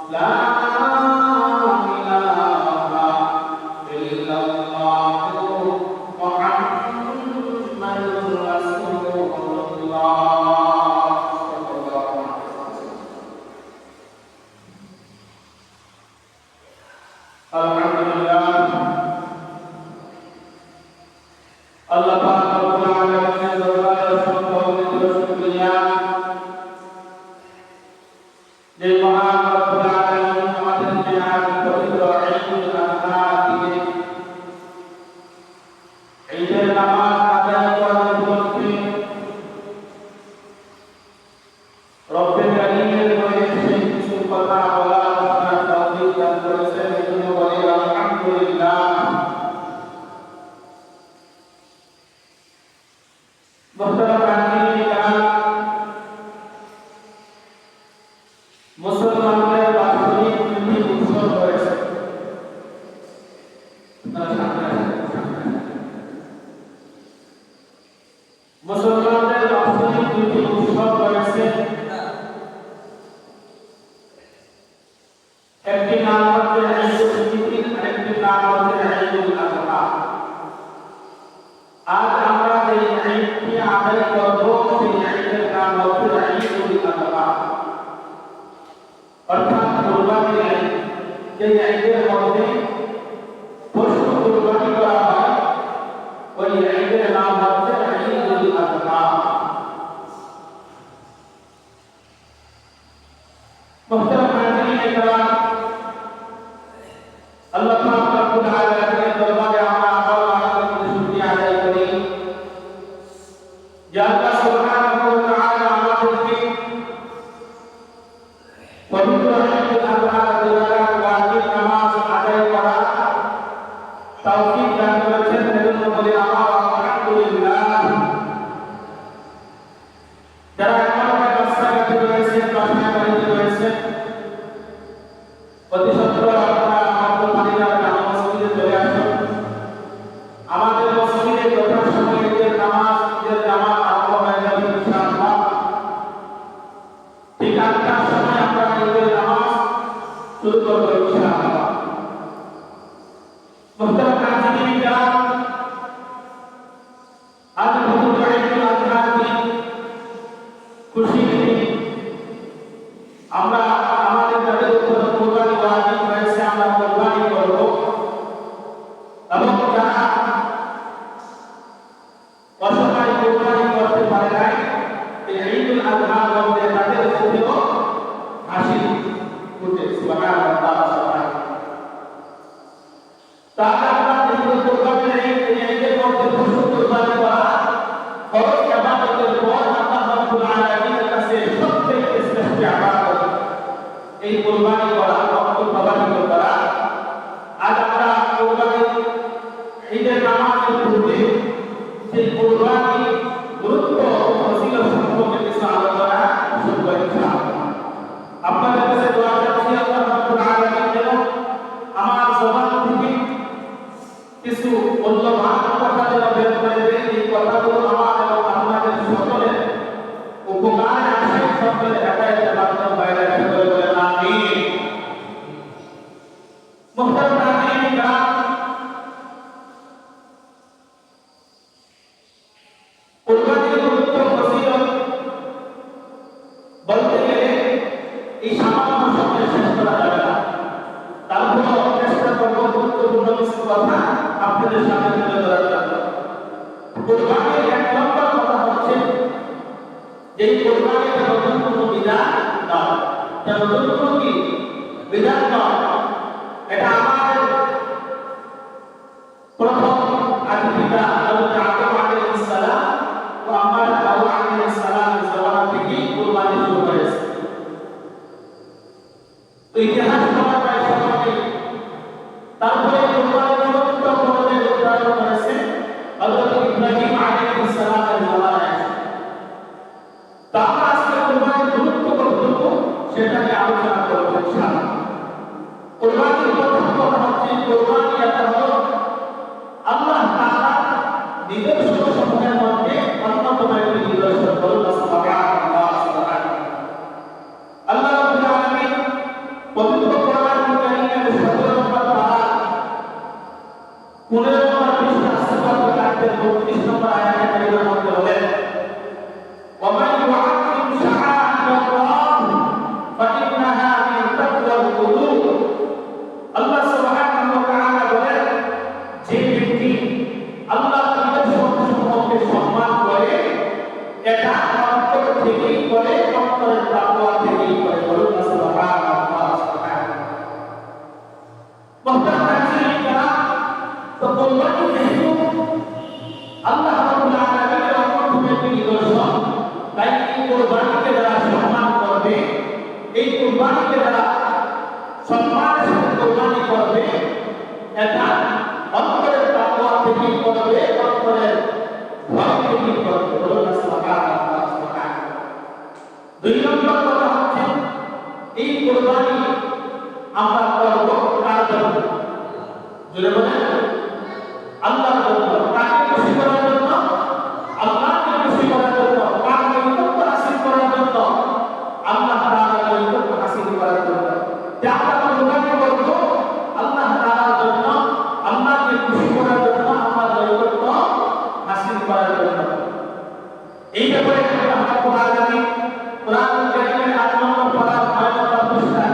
La আলহামদুলিল্লাহ আল্লাহ পাক রব্বুল আলামিনের দরবারে অসংখ্য শুকরিয়া যে মহান রব্বুল আলামিন আমাদেরকে আজ পবিত্র ঈদুল আযহা দিনে ঈদের নামাজ আদায় করার উপলক্ষে রব্বুল কারীমের বলেছে কিছু কথা বলার আপনার তৌফিক দান করেছেন এজন্য বলি আলহামদুলিল্লাহ। মুসলমানদের বাৎসরিক দুটি উৎসব রয়েছে। মুসলমানদের বাৎসরিক দুটি উৎসব রয়েছে, একটি নাম হচ্ছে ঈদুল ফিতর, আরেকটি নাম হচ্ছে ঈদুল আযহা। আজ আমরা যে ঈদটি আদায় করব সেই ঈদের নাম হচ্ছে ঈদুল আযহা, অর্থাৎ কুরবানির ঈদ। যে ঈদের মধ্যে পশু কুরবানি করা হয় ওই ঈদের নাম হচ্ছে ঈদুল আযহা। মুহতারাম হাজিরিন ইকরাম, আল্লাহ পাক রব্বুল আলামিনের দরবারে আমরা আল্লাহর শুকরিয়া আদায় করি যে আল্লাহ সুবহানাহু ওয়া তাআলা আমাদেরকে পবিত্র ঈদুল আযহার দিনে ওয়াজিব নামাজ আদায় করার তৌফিক দান করেছেন, এজন্য বলি আলহামদুলিল্লাহ। যারা এখনো রাস্তাঘাটে রয়েছেন, বাসায় বাড়িতে রয়েছেন, অতি সত্বর আপনারা আমাদের পানিরা জামা মসজিদে চলে আসুন। আমাদের মসজিদে যথার সময় ঈদের নামাজ, ঈদের জামাত আরম্ভ হয়ে যাবে ইনশাআল্লাহ। ঠিক ৮টার সময় আমরা ঈদের নামাজ শুরু করব ইনশাআল্লাহ। মুহতারাম হাজিরিন ইকরাম, আজ পবিত্র ঈদুল আযহার দিন, খুশির দিন। আমরা আমাদের যাদের উপর কুরবানি ওয়াজিব হয়েছে আমরা কুরবানি করব, এবং যারা অসহায় কুরবানি করতে পারে নাই এই ঈদুল আযহার মধ্যে তাদের মুখেও হাসি ফুটে। সুবহানাল্লাহ। তাহলে আমরা যেহেতু কুরবানির ঈদ, এই ঈদের মধ্যে পশু কুরবানি করা ফরজ ইবাদতের পর আল্লাহ রাব্বুল আলামিনের কাছে সবথেকে শ্রেষ্ঠ ইবাদত এই কুরবানি করা, রক্ত প্রবাহিত করা। আজ আমরা কুরবানির ঈদের নামাজের পূর্বে সেই কুরবানি গুরুত্ব ও ফজিলত সম্পর্কে কিছু আলোচনা শুরু ইনশাআল্লাহ। আপনাদের কাছে দোয়া করছি আল্লাহ রাব্বুল আলামিন যেন আমার জবান থেকে কিছু মূল্যবান কথা যেন বের করে দেন, এই কথাগুলো আমার এবং আপনাদের সকলের উপকারে আসে, সকলের হেদায়েতের মাধ্যম বাইরে সকলে বলেন আমিন। মুহতারাম হাজিরিন ইকরাম, কুরবানির গুরুত্ব ফজিলত বলতে গেলে এই সামান্য সময়ে শেষ করা যাবে না। তারপর চেষ্টা করব গুরুত্বপূর্ণ কিছু কথা আপনাদের সামনে তুলে ধরার জন্য। কুরবানির এক নম্বর কথা হচ্ছে যে কুরবানিতে নতুন কোনো বিধান নয়, নতুন কোনো কি বিধান নয়। এটা আমাদের প্রথম আদি পিতা হযরত আদম আলাইহিস সালাম ও আমার হাওয়া আলাইহিস সালামের জমানা থেকে কুরবানি শুরু হয়েছে। তো ইতিহাস পড়ার প্রায় সকলে তারপরে কুরবানির গুরুত্ব পড়তে উদাহরণ করেছে হযরত ইব্রাহিম আলাইহিস সালামের জমানায়। তো আমরা আজকে কুরবানির গুরুত্ব কতটুকু সেটাকে আলোচনা করব ইনশাআল্লাহ। কুরবানির প্রথম কথা হচ্ছে কুরবানি এটা হলো আল্লাহ তাআলা নিদর্শন সমূহের মধ্যে অন্যতম একটি নিদর্শন। বলুন সুবহানাল্লাহ। আল্লাহ রাব্বুল আলামিন পবিত্র কোরআনুল কারীমের ১৭ নম্বর পারা ১৫ নম্বর পৃষ্ঠা সূরা আল-কাহফের ৩২ নম্বর আয়াতে কারীমের মধ্যে বলেন, ওয়া মান ইউআযিম শাআইরাল্লাহ ফাইন্নাহা মিন তাকওয়াল কুলুব। আল্লাহ সুবহানাহু সম্মানের সাথে কোরবানি করবে, এটা অন্তরের তাকওয়া থেকে করবে, অন্তরের ভয় থেকে করবে। বলুন সুবহানাল্লাহ, সুবহানাল্লাহ। দুই নম্বর কথা হচ্ছে এই কোরবানি আমরা করব কার জন্য? জোরে বলেন, আল্লাহর জন্য। কাকে খুশি করার জন্য? আল্লাহকে খুশি করার জন্য। কার নৈকট্য হাসিল করার জন্য? আল্লাহ তাআলার নৈকট্য হাসিল করার জন্য। যে আমরা কোরবানি করব আল্লাহ তাআলার জন্য, আল্লাহকে খুশি করার জন্য, আমার নৈকট্য হাসিল করার জন্য। এই ব্যাপারে আমরা কোরআন কারীমের ৮ নম্বর পারা ৯ নম্বর পৃষ্ঠা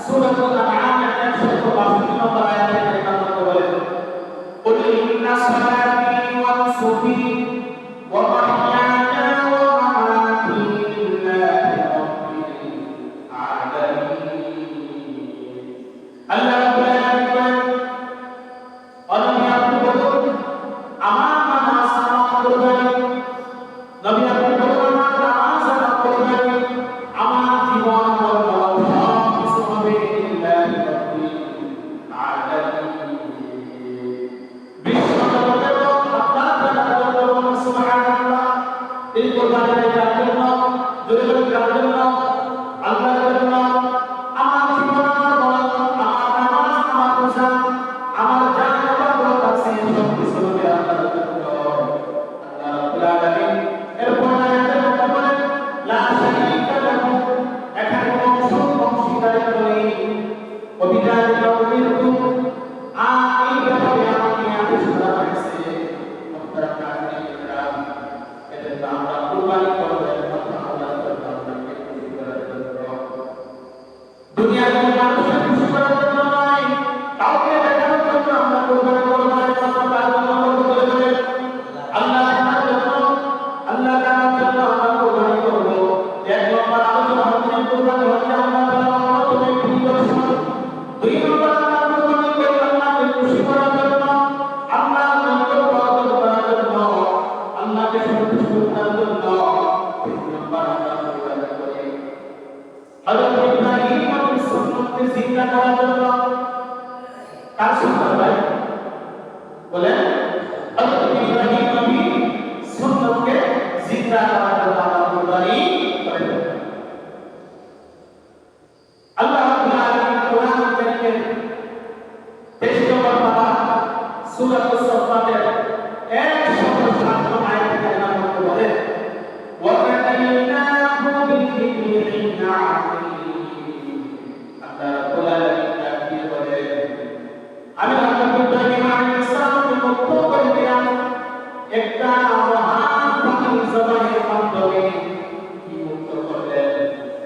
সূরাতুল আনআমের ১৬২ নম্বর আয়াতে আল্লাহ বলেন, قل إن صلاتي ونسكي ومحياي ومماتي لله رب العالمين। আল্লাহ বলেন, নবী আপনি বলুন আমার নামাজ আমার কোরবানি, নবী আপনি বলুন আমার নামাজ আমার কোরবানি, আমার জীবন আমার সব কিছু হবে লিল্লাহি রাব্বিল আলামিন। এই কোরবানির জন্য, জোরে কার জন্য? আল্লাহর জন্য। আমার জীবন আমার বল, আমার নামাজ আমার রোজা, আমার জান আমার বরকত আছে, সব কিছু হবে আল্লাহর জন্য, আল্লাহ রাব্বুল আলামিন। এরপর আয়াতের মধ্যে বলেন, লা শারীকা লাহু, এখানে কোনো অংশীদারিত্ব নেই, অবিদারিত মৃত্যু। এই ব্যাপারে আমাকে আদেশ করা হয়েছে, আপনারা কাজে রাম এদের আমরা কুরবানি করবেন আল্লাহর জন্য, আপনাকে খুশি করার জন্য। দুনিয়ার কোনো মানুষকে খুশি করার জন্য নয়, কাউকে দেখানোর জন্য আমরা কুরবানি করব না, কার জন্য করব? বলে আল্লাহ তাআলার জন্য। আল্লাহ তাআলার জন্য আমরা কুরবানি করব। এক নম্বর আলোচনা হচ্ছে কুরবানি হচ্ছে আল্লাহ তাআলার মাধ্যমে পরিদর্শন। দুই নম্বর আমরা কুরবানি করি আল্লাহকে খুশি করার জন্য, আল্লাহর নৈকট্য অর্জন করার জন্য, আল্লাহকে সন্তুষ্ট করার জন্য। তিন নম্বর আমরা কুরবানি করি হযরত ইব্রাহিম নবীর সুন্নতকে জিন্দা করার জন্য। কার সুন্নাত ভাই? বলেন, হযরত ইব্রাহিম নবীর সুন্নতকে জিন্দা করার জন্য আমরা কুরবানি করি। আল্লাহ রাব্বুল আলামিন কোরআন কারীমের 23 নম্বর পারা সূরাতুস সাফফাতের 107 আয়াতে আল্লাহ বলেন, ওয়া কাদাইনাহু বিল-যিকরি আযীম। আল্লাহ রাব্বুল আলামিন তাকবীর বলেন, আমি হযরত ইব্রাহিম আলাইহিস সালামকে মুক্ত করে দিলাম একটা মহান পাখির জবানের মাধ্যমে। কি মুক্ত করলেন?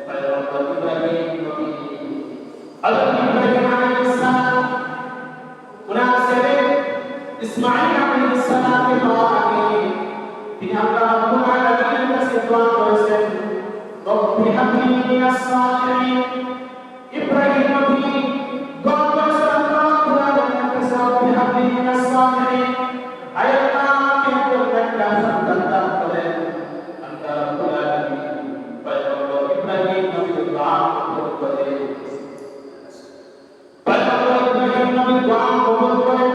হযরত ইব্রাহিম নবী, হযরত ইব্রাহিম আলাইহিস সালাম উনার ছেলে ইসমাঈল আলাইহিস সালামকে পাওয়ার আগে তিনি আল্লাহ রাব্বুল আলামিনের কাছে দোয়া করেছেন, রব্বি হাবলি মিনাস সালিহিন। ইব্রাহিম নবী দোয়া করেছেন আল্লাহ রাব্বুল আলামিনের কাছে, রব্বি হাবলি মিনাস সালিহিন, আয় আল্লাহ আমাকে একটা সন্তান দান করেন। আল্লাহ রাব্বুল আলামিন পয়গম্বর ইব্রাহিম নবীর দোয়া কবুল করে, পয়গম্বর ইব্রাহিম নবীর দোয়া কবুল করে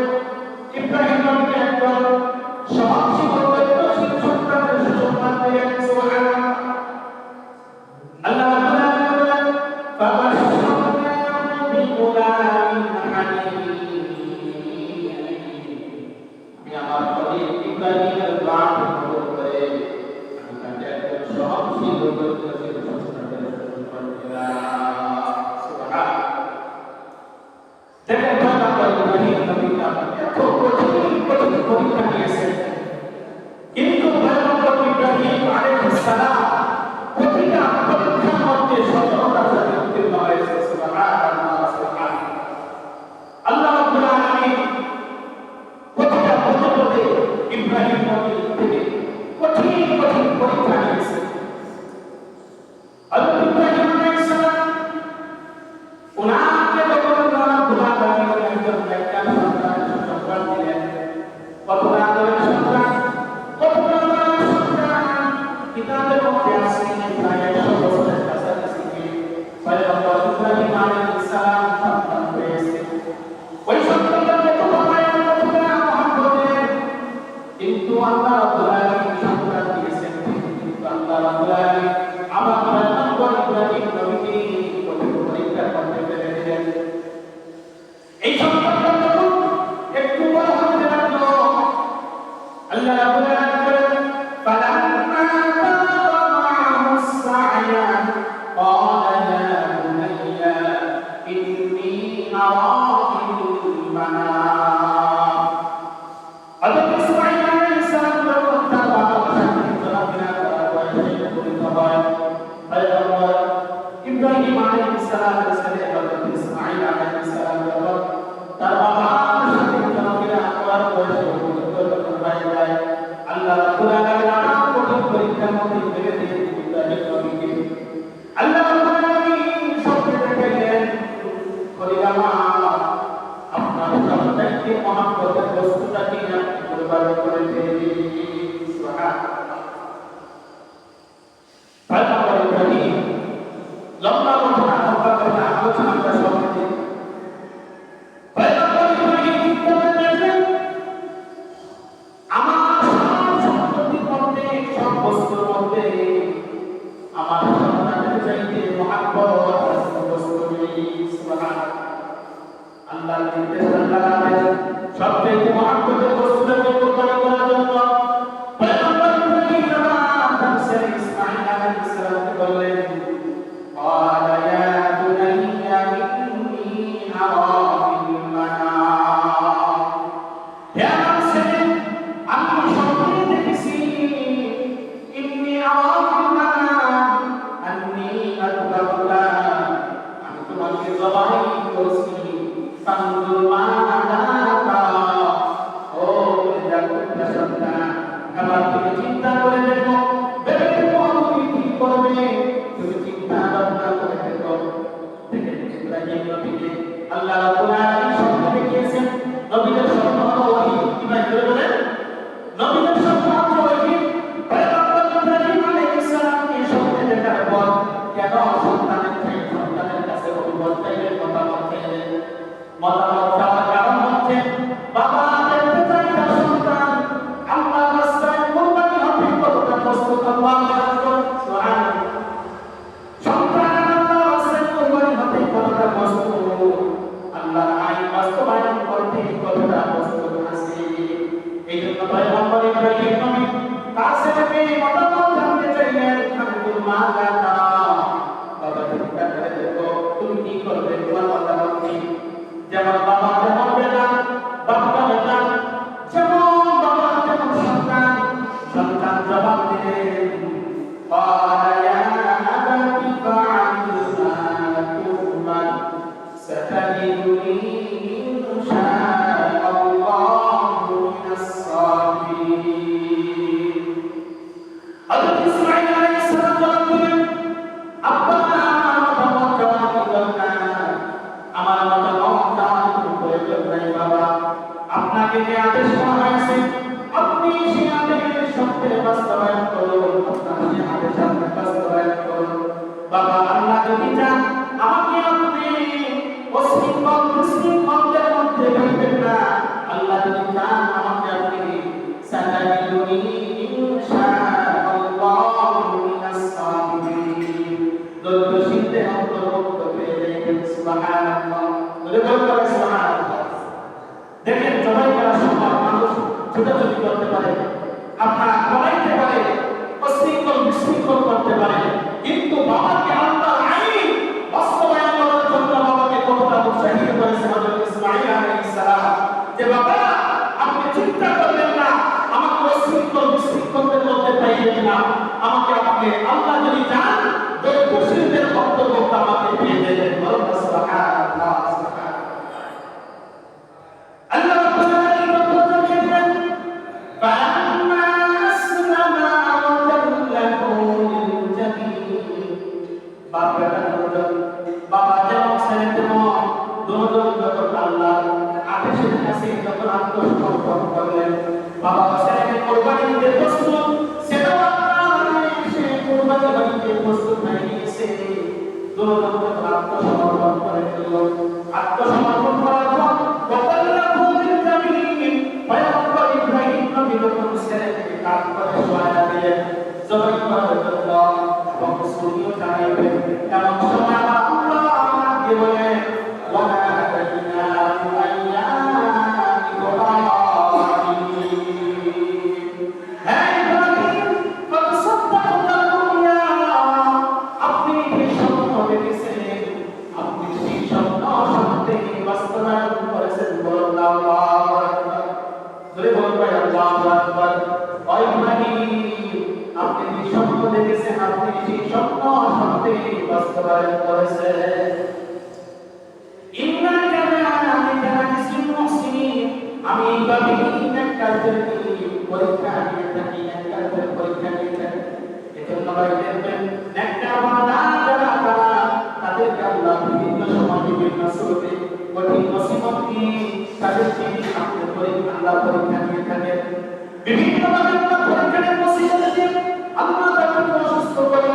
ইব্রাহিম নবীকে একজন সহনশীল ও দায়িত্বশীল সন্তানের সুসন্তান দিলেন। সুবহানাল্লাহ। আল্লাহ রাব্বুল আলামিন বলেন, ফাবাশশারনাহু বিগুলামিন হালিম। আমি আমার খলিল ইব্রাহিমের দোয়া কবুল করে আমি তাকে একজন সহনশীল ও দায়িত্বশীল সন্তানের সুসন্তান দিলাম। সুবহানাল্লাহ। দেখেন পয়গম্বর ইব্রাহিম নবী এত কঠিন কঠিন পরীক্ষা নিয়েছেন, কিন্তু পয়গম্বর ইব্রাহিম আলাইহিস সালাম প্রতিটা পরীক্ষার মধ্যে সফলতার সাথে উত্তীর্ণ হয়েছে। সুবহানাল্লাহ, সুবহানাল্লাহ। أرى في المنام حضرت ইসমাঈল আলাইহিস সালাম যখন তার বাবার সাথে চলাফেরা করার বয়সে পরিণত হয় পয়গম্বর ইব্রাহিম আলাইহিস সালামের ছেলে হযরত ইসমাঈল আলাইহিস সালাম যখন তার বাবার সাথে চলাফেরা করার বয়সে পরিণত হয়ে যায় আল্লাহ রাব্বুল আলামিন নানা কঠিন পরীক্ষার মধ্যে ফেলে দিয়ে ইব্রাহিম নবীকে আল্লাহ রাব্বুল আলামিন স্বপ্নে দেখাইলেন খলিলামা আপনার সন্তানকে মহব্বতের বস্তুটাকে আপনি কুরবানি করে দিলেন সুবহানাল্লাহ পয়গম্বর ইব্রাহিম লম্বা করে আলোচনাটা শুনতে পয়গম্বর ইব্রাহিম চিন্তা করলেন আমার সম্পত্তির মধ্যে সব বস্তুর মধ্যে আমার সন্তানের চাইতে মহব্বত বস্তু নেই সুবহানাল্লাহ আল্লাহর নির্দেশ আল্লাহ সবচেয়ে মহব্বতের বস্তুটাকে কুরবানি করার জন্য পয়গম্বর ইব্রাহিম তার ছেলে ইসমাঈল আলাইহিস সালামকে বললেন قال يا بني إني أرى في المنام يا ছেলে আমি স্বপ্নে দেখেছি إني أرى في المنام أني أذبحك আমি তোমাকে জবাই করছি ফানজুর মাযা তারা ও জাগ্রত সন্তান আবার তুমি চিন্তা করে দেখো ভেবে দেখো তুমি কি করবে তুমি চিন্তা ভাবনা করে দেখো দেখেন ইব্রাহিম নবীকে আল্লাহ রাব্বুল আলামিন স্বপ্ন দেখিয়েছেন নবীদের স্বপ্ন হলো ওহী কিভাবে করে বলেন নবীদের স্বপ্ন হলো ওহী পয়গম্বর ইব্রাহিম আলাইহিস সালামকে স্বপ্নে দেখার পর কেন সন্তানের কাছে অভিবর্তাইলের কথা বলছিলেন মতামত চাওয়ার কারণ হচ্ছে বাবা দেখতে চাই তার সন্তান আল্লাহর রাস্তায় কুরবানি হবে কতটা প্রস্তুত আল্লাহ সুবহানাল্লাহ সন্তান আল্লাহর রাস্তায় কুরবানি হবে কতটা প্রস্তুত আল্লাহর আইন বাস্তবায়ন করতে কতটা প্রস্তুত আছে এই জন্য পয়গম্বর ইব্রাহিম নবী তার ছেলেকে মতামত জানতে চাইলেন ফানজুর মাযা তারা বাবা চিন্তা করে দেখো তুমি কি করবে তোমার মতামত কি যেমন বাবা যেমন বেটা বাবা বেটা যেমন বাবা যেমন সন্তান সন্তান জবাব দিলেন قال يا أبت افعل ما تؤمر ستجدني إن شاء الله من الصابرين حضرت ইসমাঈল আলাইহিস সালাম জবাব দিলেন আব্বা আমার মতামত প্রয়োজন নাই বাবা আপনাকে যে আদেশ করা হয়েছে আপনি সেই আদেশ সত্যি বাস্তবায়ন করুন আপনার সেই আদেশ আপনি বাস্তবায়ন করুন বাবা আল্লাহ যদি চান আমাকে আপনি মুসলিমদের মধ্যে রাখবেন না আল্লাহ যদি চান আমাকে আপনি সাতাজিদুনি ইনশাআল্লাহু মিনাস সাবিরিন দোষীদের অন্তর্ভুক্ত হয়ে যাবেন সুবহানাল্লাহ সুবহানাল্লাহ দেখেন জবাই করার সময় মানুষ ছোটাছুটি করতে পারে আপনার বলাইতে পারে বিশৃঙ্খল করতে পারে কিন্তু বাবাকে আল্লাহর আইন বাস্তবায়ন করার জন্য বাবাকে কতটা উৎসাহিত করেছে হযরত ইসমাঈল আলাইহিস সালাম যে বাবা আপনি চিন্তা করবেন না আমাকে বিশৃঙ্খলদের মধ্যে পাইবেন না আমাকে আপনি আল্লাহ যদি চান দোষীদের অন্তর্ভুক্ত আমাকে পেয়ে দেবেন সুবহানাল্লাহ আল্লাহ রাব্বুল আলামিন বলেন ফালাম্মা আসলামা ওয়া তাল্লাহু লিল-জাবিন বাবা যেমন ছেলে তেমন দুজন যখন আল্লাহর আদেশের কাছে যখন আত্মসমর্পণ করলেন বাবা ছেলেকে কুরবানি দিতে প্রস্তুত সেটাও কুরবানি বানিয়ে প্রস্তুত হয়ে গিয়েছে দুজন যখন আত্মসমর্পণ করে ফেলল আত্মসমর্পণ করার পর ওয়াতাল্লাহু লিল-জাবিন পয়গম্বর ইব্রাহিম নবী যখন ছেলেকে কাঁধ করে শোয়ায়া দিলেন জবাই করার জন্য এবং সুরিও চাইবেন এমন সময় আল্লাহ আমাকে বলেন ওয়া নাদাইনাহু আইয়া ইব্রাহিম হে ইব্রাহিম কত সাদ্দাকতা দুনিয়া আপনি কি স্বপ্ন দেখেছেন আপনি সেই স্বপ্ন সত্যি এইভাবেই নেককারদের পরীক্ষা নিয়ে থাকি, নেককারদের পরীক্ষা নিয়ে থাকি। এজন্য ভাই দেখবেন নেককার বান্দা যারা তারা তাদেরকে আল্লাহ বিভিন্ন সময় বিভিন্ন স্বরূপে কঠিন মুসিবত দিয়ে তাদেরকে সামনে পরীক্ষা আল্লাহ পরীক্ষা নিয়ে থাকেন। বিভিন্ন ভাবে আল্লাহ পরীক্ষা নিয়ে মুসিবত দিয়ে আল্লাহ তাদেরকে অসুস্থ করে,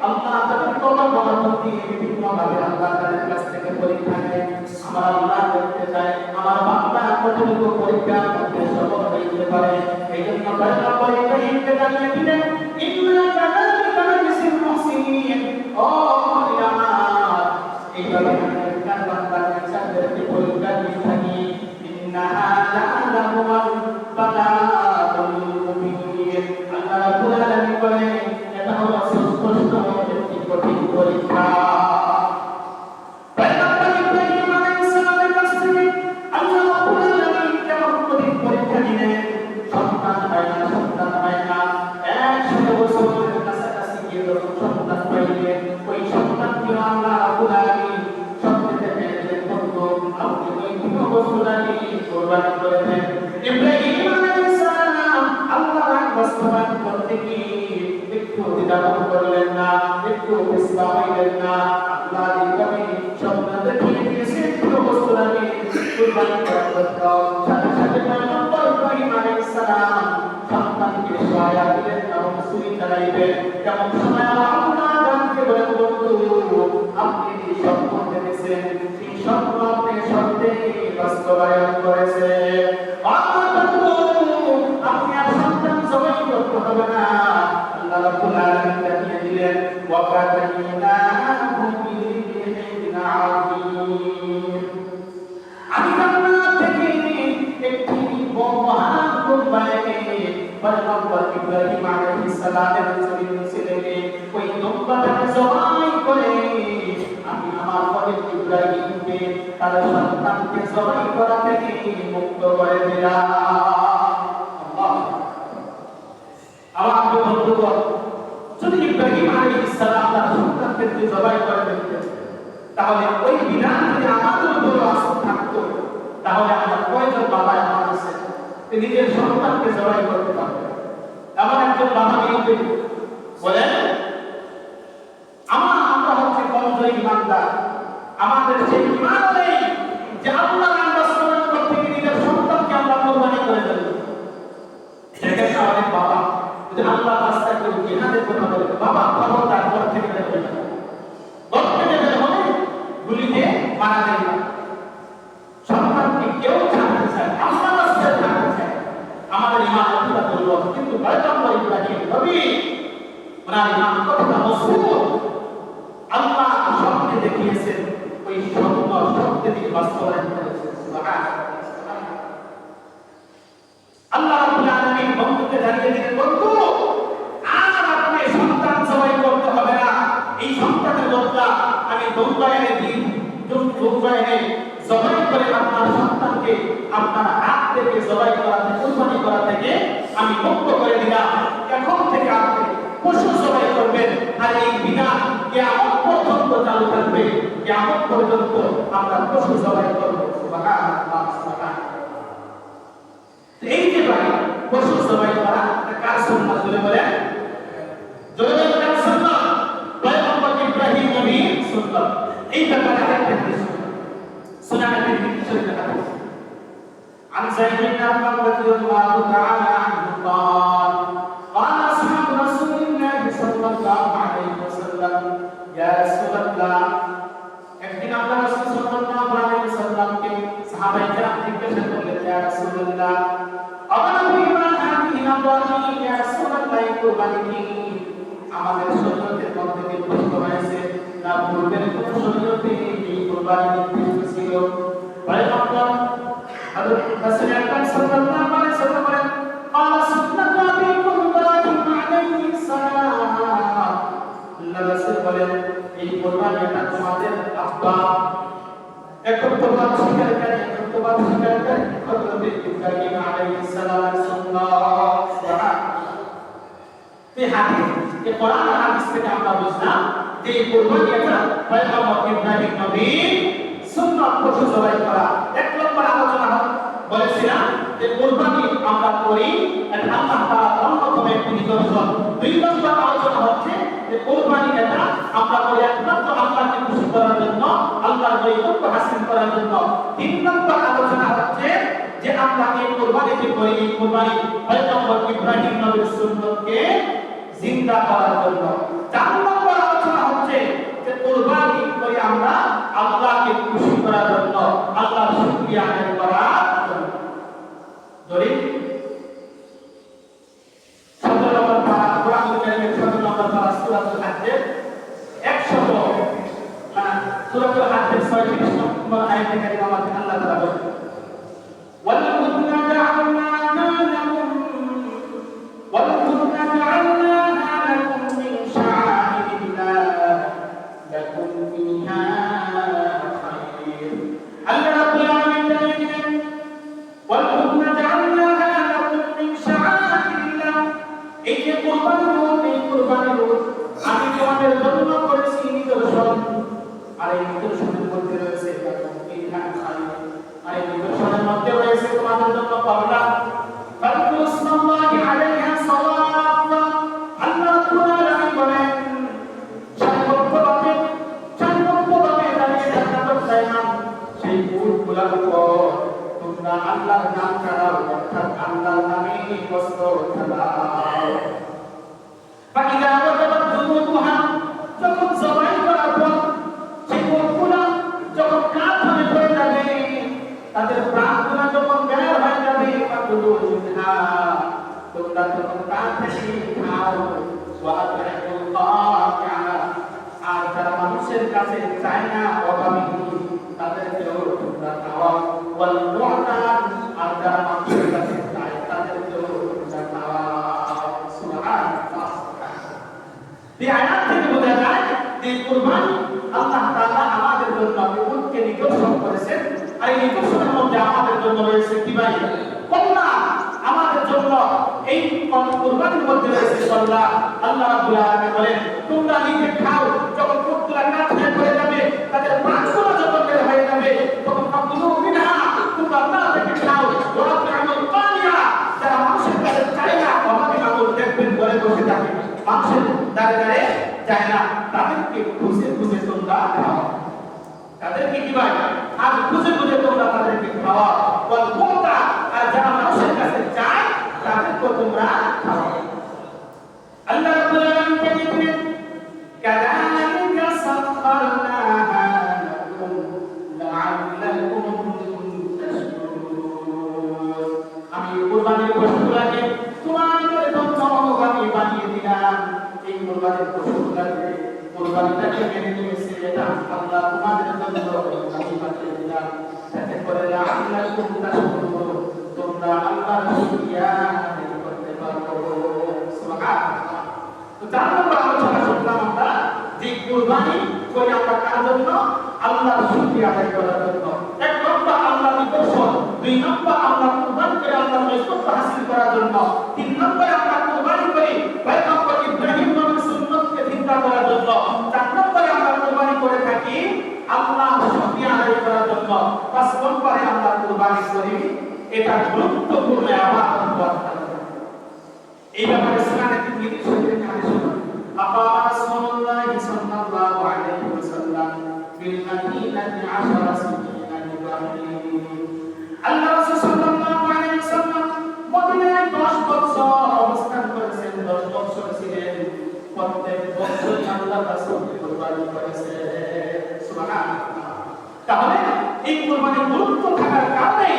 আল্লাহ তাদেরকে অবমাননা দিয়ে বিভিন্ন ভাবে আল্লাহ তাদের কাছ থেকে পরীক্ষা নেয়। আমার আল্লাহ করতে চায় আমার বান্দা কতটুকু পরীক্ষার মধ্যে সফল হইতে পারে। এই জন্য আল্লাহ পরীক্ষা নিতে জানিয়ে দিলেন, ইন্না কাযালিকা নাজজিল মুহসিনিন। ও আমার এইভাবে নেককার বান্দা নেককারদেরকে পরীক্ষা দিয়ে থাকি। ইন্নাহা লা'লাহুল বালাগুল মুবিন। আল্লাহ রাব্বুল আলামিন বলেন এটা হলো সুস্পষ্ট একটি কঠিন পরীক্ষা। করলেন না, একটু ইসলামাইলেন না, আল্লাহ দিবানি স্বপ্ন দেখিয়ে দিয়েছে কোনো বস্তু লাগে কুরবানি করার সাথে সাথে পয়গম্বর ইব্রাহিম আলাইহিস সালাম সন্তানকে সহায়তা দিলেন এবং সুরি চালাইবেন। কেমন সময় আল্লাহ জানতে বলেন, বন্ধু আপনি যে স্বপ্ন দেখেছেন সেই স্বপ্ন আপনি সত্যি বাস্তবায়ন করেছেন। আপনি আর সন্তান জবাই করতে হবে না। আল্লাহ রাব্বুল আলামিন জানিয়ে দিলেন, ওয়া ফাতাইনাহু বিযিবহিন আযীম। আমি জান্নাত থেকে একটি মহান দুম্বাকে পয়গম্বর ইব্রাহিম আলাইহিস সালামের ছেলেকে ওই দুম্বাটাকে জবাই করে আমি আমার খলিল ইব্রাহিমকে তার সন্তানকে জবাই করা থেকে মুক্ত করে দিলাম। আমার বন্ধুগণ, যদি ইব্রাহিম আলাইহিস সালাম তার সন্তানকে জবাই করে দিতেন তাহলে ওই বিধান যদি আমাদের উপর আসত থাকতো তাহলে আমরা কয়জন বাবা আমার আছে নিজের সন্তানকে জবাই করতে পারবেন? এমন একজন বাবা কিন্তু বলেন আমরা হচ্ছে কমজোরি ইমানদার, আমাদের সেই ইমান নেই যে আল্লাহর নাম বাস্তবায়ন করতে গিয়ে নিজের সন্তানকে আমরা কোরবানি করে দেব। সেখানে আমাদের বাবা যদি আল্লাহ রাস্তায় কেউ জিহাদের কথা বলে, বাবা খবরদার ঘর থেকে বের হয়ে যাবে, ঘর থেকে বের হলে গুলিতে মারা যায় না। সন্তানকে কেউ ছাড়তে চায়, আল্লাহ রাস্তায় থাকতে চায়, আমাদের ইমান কতটা দুর্বল। কিন্তু পয়গম্বর ইব্রাহিম নবী ওনার ইমান কতটা মজবুত, আল্লাহ স্বপ্নে দেখিয়েছেন, ওই স্বপ্ন সত্যি তিনি বাস্তবায়ন করেছেন। আল্লাহ রাব্বুল আলামিন বন্ধুকে জানিয়ে দিলেন, বন্ধু আর আপনি সন্তান জবাই করতে হবে না, এই সন্তানের বদলা আমি দুম্বাইনে দিন দুম্বাইনে জবাই করে আপনার সন্তানকে আপনার হাত থেকে জবাই করা থেকে কুরবানি করা থেকে আমি মুক্ত করে দিলাম। এখন থেকে আপনি পশু জবাই করবেন, আর এই বিধান কিয়ামত পর্যন্ত চালু থাকবে। কিয়ামত পর্যন্ত আমরা পশু জবাই করব। সুবহানাল্লাহ, সুবহানাল্লাহ। এই যে ভাই পশু জবাই করা কার সুন্নাত বলে বলেন, জোরে বলেন কার সুন্নাত? পয়গম্বর ইব্রাহিম নবীর সুন্নাত। এই ব্যাপারে আরেকটা হাদিস সুনান তিরমিজি শরীফের হাদিস عن زيد بن أرقم رضي الله تعالى عنه قال قال أصحاب رسول الله صلى الله عليه وسلم يا رسول الله একদিন আল্লাহ রাসূল সাল্লাল্লাহু আলাইহি ওয়াসাল্লামকে সাহাবায়ে কেরাম জিজ্ঞাসা করলেন, ইয়া রাসূলুল্লাহ আবানু ইমান হাদিহি নাবাহি, ইয়া রাসূলুল্লাহ কুরবানি কি আমাদের শরীয়তের মধ্যে নির্দিষ্ট হয়েছে না পূর্বের কোন শরীয়তে এই কুরবানি নির্দিষ্ট ছিল? পয়গম্বর হযরত রাসূল আকরাম সাল্লাল্লাহু আলাইহি ওয়াসাল্লাম বলেন, ক্বালা সুন্নাতু আবিকুম ইব্রাহিম আলাইহিস সালাম। আল্লাহ রাসূল বলেন, এই কুরবানিটা তোমাদের আব্বা একত্ববাদ স্বীকারকারী হযরত ইব্রাহিম আলাইহিস সালামের সুন্নাত। এই হাদিস এই কোরআন আর হাদিস থেকে আমরা বুঝলাম যে এই কুরবানিটা পয়গম্বর ইব্রাহিম নবীর সুন্নাত পশু জবাই করা। এক নম্বর আলোচনা বলেছিলাম যে কুরবানি আমরা করি এটা আল্লাহ তাআলা অন্যতম একটি নিদর্শন। 2 নম্বর আলোচনা হচ্ছে যে কুরবানি এটা আমরা করি একমাত্র আল্লাহকে খুশি করার জন্য, আল্লাহর নৈকট্য হাসিল করার জন্য। 3 নম্বর আলোচনা হচ্ছে যে আমরা এই কুরবানি যে করি, এই কুরবানি পয়গম্বর ইব্রাহিম নবীর সুন্নতকে জিন্দা করার জন্য। 4 নম্বর আলোচনা হচ্ছে যে কুরবানি করি আমরা আল্লাহকে খুশি করার জন্য, আল্লাহর শুকরিয়া আদায় করার জন্য। দলিল 17 নম্বর পারা কোরআনুল কারীমের 17 নম্বর পারা সূরাতুল হাজ্জের 100 সূরাতুল হাজ্জের 36 নম্বর আয়াতে কারিমা মধ্যে আল্লাহ তাআলা বলেন وَلَكُنَّ جَعَلْنَاهَا لَكُم مِّن شَعَائِرِ اللَّهِ لَكُمْ فِيهَا خَيْرٌ আল্লাহ রাব্বুল আলামিন বলেন وَلَكُنَّ جَعَلْنَاهَا لَكُم مِّن شَعَائِرِ اللَّهِ এই যে কুরবানি আমি তোমাদের জন্য করেছি নিদর্শন, আর এই নিদর্শনের মধ্যে রয়েছে লাকুম ফিহা খায়র, আর এই নিদর্শনের মধ্যে রয়েছে তোমাদের জন্য কল্যাণ। ফাদকুরুসমাল্লাহি আলাইহা সাওয়াফা, আল্লাহ রাব্বুল আলামিন বলেন সারিবদ্ধভাবে দাঁড়িয়ে থাকার চাইনা সেই উটগুলোর উপর তোমরা আল্লাহর নাম ছাড়াও, অর্থাৎ আল্লাহর নামে কষ্ট চালাও। ফাইদা ওয়াজাবাত যুনুবুহা, যখন জবাই করার পর সেই উটগুলো যখন কাঠ হয়ে পড়ে যাবে, তাদের প্রাণগুলো যখন বের হয়ে যাবে, ফাকুলু মিনহা, তোমরা তখন তা থেকে খাও। ওয়াআতিউল কাফিআ, আর যারা মানুষের কাছে চায় না, অভাবী, তাদেরকেও তোমরা খাওয়াও। ওয়াল মু'তাদ, আর যারা মানুষের কাছে চায় তাদেরকেও তোমরা খাওয়াও। সুবহানাল্লাহ। এই আয়াত থেকে বোঝা যায় যে কুরবানি আল্লাহ তাআলা আমাদের জন্য উটকে নিদর্শন করেছেন, আর এই নিদর্শনের মধ্যে আমাদের জন্য রয়েছে কি ভাই? কল্যাণ। আমাদের জন্য এই কুরবানির মধ্যে রয়েছে কল্যাণ। আল্লাহ রাব্বুল আলামিন বলেন তোমরা নিজে খাও, যখন উটগুলো কাঠ হয়ে পড়ে যাবে, তাদের প্রাণগুলো যখন বের হয়ে যাবে, তখন ফাকুলু মিনহা, তোমরা তা থেকে খাও। ওয়াআতিউল কানিয়া, যারা মানুষের কাছে চায় না, অভাবী মানুষ দেখবেন ঘরে বসে থাকে, মানুষের দ্বারে দ্বারে যায় না, তাদেরকে খুঁজে খুঁজে তোমরা খাও। তাদেরকে কি ভাই? আর খুঁজে খুঁজে তোমরা তাদেরকে খাওয়া। ওয়াল মু'তাদ, আর যারা মানুষের কাছে চায় তাদেরকে তোমরা খাও। আল্লাহ রাব্বুল আলামিন বলেন কাযালিকা সাখখারনাহা লাকুম লাআল্লাকুম তাশকুরুন, আমি কুরবানির পশুগুলোকে তোমাদের জন্য অনুগামী বানিয়ে দিলাম। এই কুরবানির পশুগুলোকে কুরবানিটাকে মেনে নিয়েছে, এটা আল্লাহ তোমাদের জন্য অনুগামী বানিয়ে দিলাম, যাতে করে লাআল্লাকুম তাশকুরুন, তোমরা আল্লাহর শুকরিয়া আদায় করতে পারো। সুবহানাল্লাহ। তো 4 নম্বর আলোচনা শুনলাম আমরা যে কুরবানি করি আমরা কার জন্য? আল্লাহর শুকরিয়া আদায় করার জন্য। 1 নম্বর আল্লাহর নিদর্শন, 2 নম্বর আমরা কুরবানি করে আল্লাহর নৈকট্য হাসিল করার জন্য, 3 নম্বরে আমরা কুরবানি করি পয়গম্বর ইব্রাহিম নবীর সুন্নতকে জিন্দা করার জন্য, 4 নম্বরে আমরা কুরবানি করে থাকি আল্লাহর শুকরিয়া আদায় করার জন্য, 5 নম্বরে আমরা কুরবানি করি এটা গুরুত্বপূর্ণ ইবাদত করার জন্য। এই ব্যাপারে সুনানে তিরমিজি শরীফের হাদিস শুনুন। আকামা রাসূলুল্লাহ সাল্লাল্লাহু আলাইহি ওয়াসাল্লাম বিল মাদিনাতি 10 সিনিনা লিবাহিম, আল্লাহ রাসূল সাল্লাল্লাহু আলাইহি ওয়াসাল্লাম মদিনায় 10 বছর অবস্থান করেছেন। 10 বছর ছিলেন, প্রত্যেক বছর আল্লাহ রাসূল কুরবানি করেছেন। সুবহানাল্লাহ। তাহলে এই কুরবানির গুরুত্ব থাকার কারণে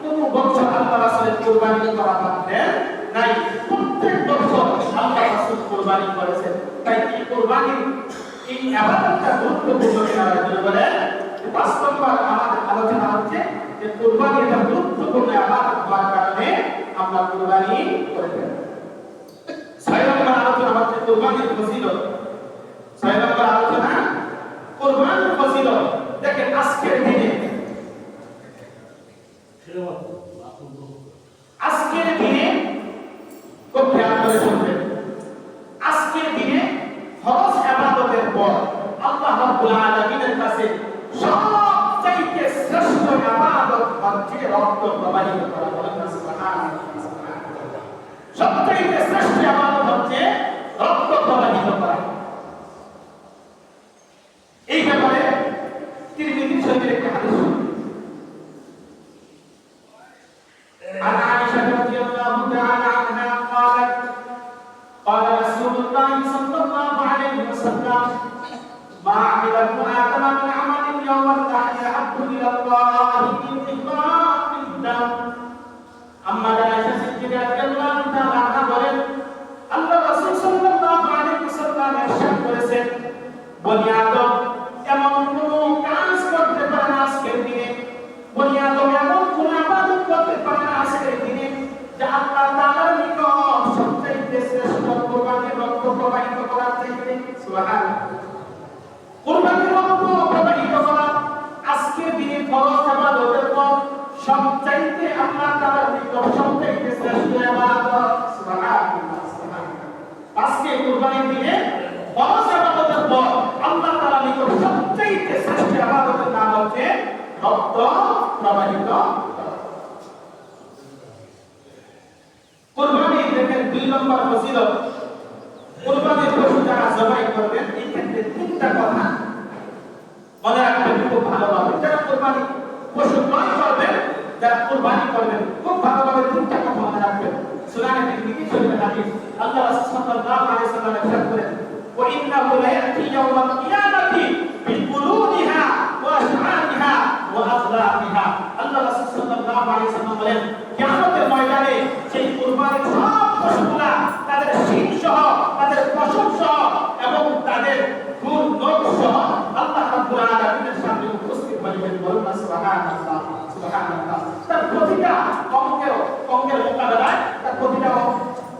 কোন বছর আল্লাহ রাসূলের কুরবানি করা বাদ দেন নাই, প্রত্যেক বছর আল্লাহ রাসূল কুরবানি করেছেন। তাই এই কুরবানির এই ইবাদতটা গুরুত্বপূর্ণ কিনা বলে বাস্তববার আমাদের আলোচনা হচ্ছে যে কুরবানি এটা গুরুত্বপূর্ণ ইবাদত হওয়ার কারণে আমরা কুরবানি করে থাকি। 6 নম্বর আলোচনা হচ্ছে কুরবানির ফজিলত। 6 নম্বর আলোচনা কুরবানির ফজিলত। দেখেন আজকের দিনে খুব খেয়াল করে শুনবেন, আজকের দিনে ফরজ ইবাদতের পর আল্লাহ রাব্বুল আলামিনের কাছে সবচেয়ে শ্রেষ্ঠ ইবাদত হচ্ছে রক্ত প্রবাহিত করা। সবচেয়ে শ্রেষ্ঠ ইবাদত হচ্ছে রক্ত প্রবাহিত করা। এই ব্যাপারে তিরমিজি শরীফের একটি হাদিস عن عائشة رضي الله تعالى عنها قالت قال رسول الله صلى الله عليه وسلم ما عمل ابن آدم من عمل يوم النحر أحب إلى الله من إحراق الدم أما عائشة صديقة رضي الله تعالى عنها বলেন আল্লাহ রাসূল সাল্লাল্লাহু আলাইহি ওয়াসাল্লাম ইরশাদ করেছেন বনি আদম এমন কোন কাজ করতে পারে না আজকের দিনে, বনি আদম এমন কোন ইবাদত করতে পারে না আজকের দিনে যা আল্লাহ তাআলার নিকট সবচেয়ে শ্রেষ্ঠ কুরবানির রক্ত প্রবাহিত করার চাইতে। সুবহানাল্লাহ। কুরবানির রক্ত প্রবাহিত করা আজকের দিনে ফরজ ইবাদতের পর সবচেয়ে আল্লাহ তাআলার নিকট সবচেয়ে শ্রেষ্ঠ ইবাদত। সুবহানাল্লাহ। আজকে কুরবানির দিনে ফরজ ইবাদতের পর আল্লাহ তাআলার নিকট সবচেয়ে শ্রেষ্ঠ ইবাদতের নাম হচ্ছে রক্ত প্রবাহিত করা। কুরবানি দেখেন 2 নম্বর ফজিলত, কুরবানির পশু যারা জবাই করবেন এই ক্ষেত্রে 3টা কথা মনে রাখবেন খুব ভালোভাবে। যারা কুরবানি পশু ক্রয় করবেন, যারা কুরবানি করবেন খুব ভালোভাবে 3টা কথা মনে রাখবেন। সূরা তিরমিজি শরীফের হাদিস আল্লাহ রাসূল সাল্লাল্লাহু আলাইহি ওয়াসাল্লাম ইরশাদ করেন ওয়া ইন্নাহু লা ইয়াতি ইয়াওমাল কিয়ামাতি বিকুলুনিহা ওয়া আশআরিহা ওয়া আযলামিহা। আল্লাহ রাসূল সাল্লাল্লাহু আলাইহি ওয়াসাল্লাম বলেন কিয়ামতের ময়দানে সেই কুরবানির সব পশুগুলা তাদের শিং সহ, তাদের পশম সহ এবং তাদের খুর নখ সহ আল্লাহ রাব্বুল আলামিনের সামনে উপস্থিত হবেন। বলুন সুবহানাল্লাহ সুবহানাল্লাহ। তার প্রতিটা অঙ্গের মোকাবেলায় তার প্রতিটা